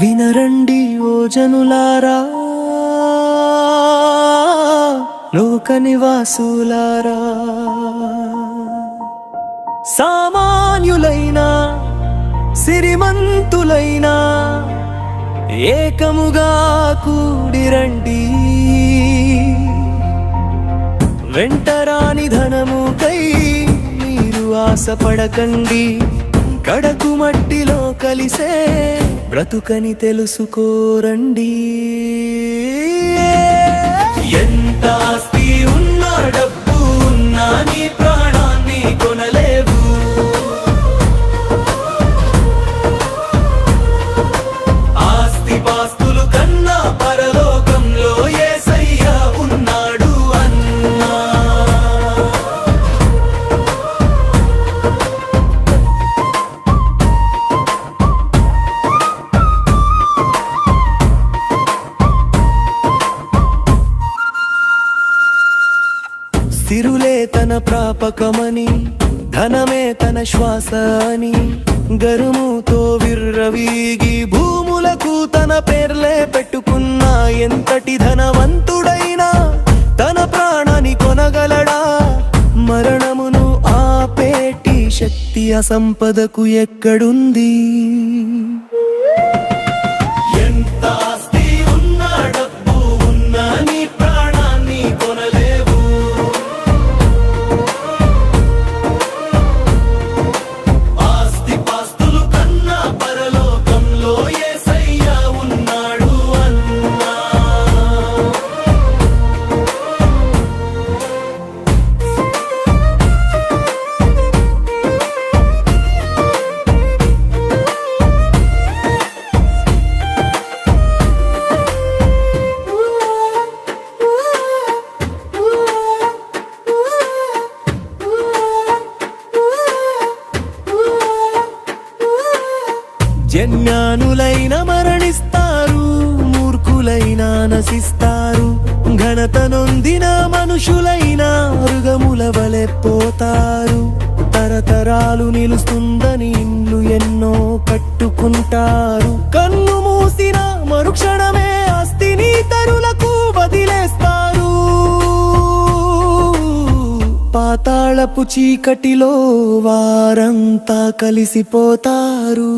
వినరండి ఓ జనులారా, లోక నివాసులారా, సామాన్యులైనా సిరిమంతులైనా ఏకముగా కూడిరండి. వెంటరాని ధనముకై మీరు ఆశపడకండి, కడకు మట్టిలో కలిసే బ్రతుకని తెలుసుకోరండి. ఎంత ఆస్తి ఉన్నా డబ్బు ఉన్నా నీ ప్రాణాన్ని కొనలేవు. ఆస్తి పాస్తులు కన్నా పరలోకంలో యేసయ్య ఉన్నాడు అన్నా. సిరులే తన ప్రాపకమని, ధనమే తన శ్వాస అని, గరుముతో విర్రవీగి భూములకు తన పేర్లే పెట్టుకున్నా ఎంతటి ధనవంతుడైనా తన ప్రాణాన్ని కొనగలడా? మరణమును ఆపేటి శక్తి ఆ సంపదకు ఎక్కడుంది? ఎంత ఆస్తి ఉన్నా డబ్బు ఉన్నా నీ ప్రాణాన్ని కొనలేవు. ఆస్తి పాస్తులు కన్నా పరలోకంలో యేసయ్య ఉన్నాడు అన్నా. జన్యానులైన మరణిస్తారు, మూర్ఖులైన నశిస్తారు, ఘనత నొందిన మనుషులైన మృగముల వలె పోతారు. తరతరాలు నిలుస్తుందని ఇల్లు ఎన్నో కట్టుకుంటారు, కన్ను మూసిన మరుక్షణమే ఆస్తిని తరులకు వదిలేస్తారు. పాతాళపు చీకటిలో వారంతా కలిసిపోతారు.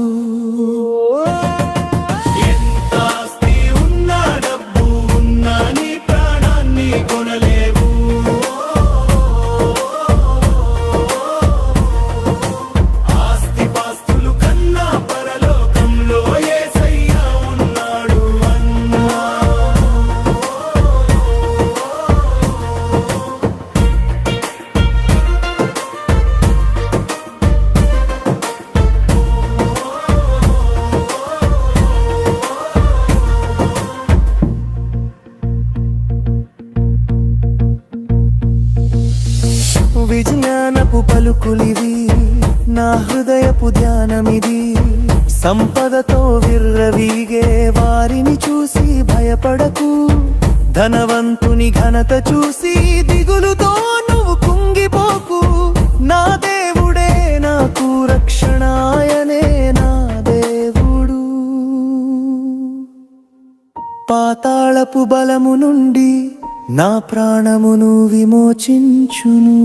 ఎంత ఆస్తి ఉన్నా డబ్బు ఉన్నా నీ ప్రాణాన్ని కొనలేవు. ఆస్తి పాస్తులు కన్నా పరలోకంలో యేసయ్య ఉన్నాడు అన్నా. విజ్ఞానపు పలుకులివి, నా హృదయపు ధ్యానమిది. సంపదతో విర్రవీగే వారిని చూసి భయపడకు, ధనవంతుని ఘనత చూసి దిగులుతో నువ్వు కుంగిపోకు. నా దేవుడే నాకు రక్షణాయనే నా దేవుడు, పాతాళపు బలము నుండి నా ప్రాణమును విమోచించును.